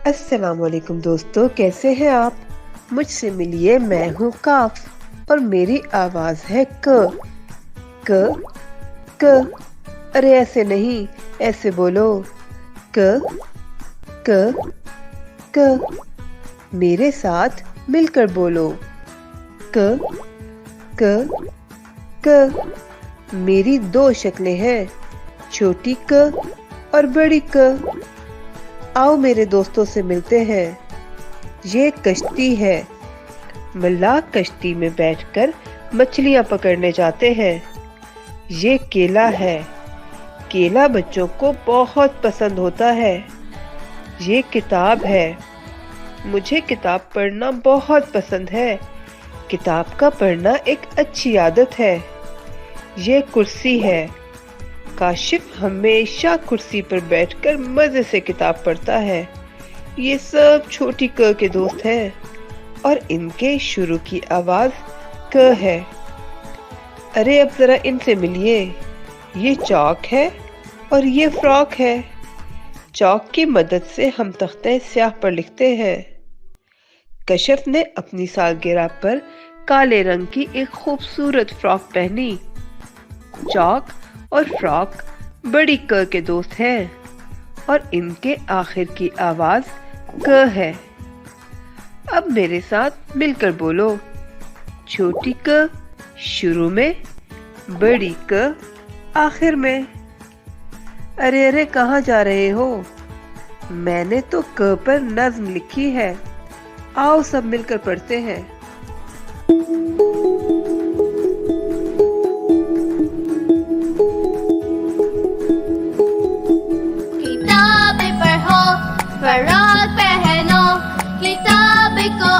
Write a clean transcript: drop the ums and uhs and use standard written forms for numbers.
السلام علیکم دوستو، کیسے ہیں آپ؟ مجھ سے ملیے، میں ہوں کاف اور میری آواز ہے ک ک ک ارے ایسے نہیں، ایسے بولو، ک ک ک میرے ساتھ مل کر بولو، ک ک ک میری دو شکلیں ہیں، چھوٹی ک اور بڑی ک۔ آؤ میرے دوستوں سے ملتے ہیں۔ یہ کشتی ہے، ملاح کشتی میں بیٹھ کر مچھلیاں پکڑنے جاتے ہیں۔ یہ کیلا ہے، کیلا بچوں کو بہت پسند ہوتا ہے۔ یہ کتاب ہے، مجھے کتاب پڑھنا بہت پسند ہے۔ کتاب کا پڑھنا ایک اچھی عادت ہے۔ یہ کرسی ہے، کاشف ہمیشہ کرسی پر بیٹھ کر مزے سے کتاب پڑھتا ہے۔ یہ سب چھوٹی ک کے دوست ہیں اور ان کے شروع کی آواز ک ہے۔ ارے اب ذرا ان سے ملیے۔ یہ چاک ہے اور یہ فراک ہے۔ چاک کی مدد سے ہم تختہ سیاہ پر لکھتے ہیں۔ کشف نے اپنی سالگرہ پر کالے رنگ کی ایک خوبصورت فراک پہنی۔ چاک اور فراک بڑی ک کے دوست ہیں اور ان کے آخر کی آواز ک ہے۔ اب میرے ساتھ مل کر بولو، چھوٹی ک شروع میں، بڑی ک آخر میں۔ ارے ارے کہاں جا رہے ہو؟ میں نے تو ک پر نظم لکھی ہے، آؤ سب مل کر پڑھتے ہیں۔ کتاب پڑھو، فراق پہنو، کتاب کو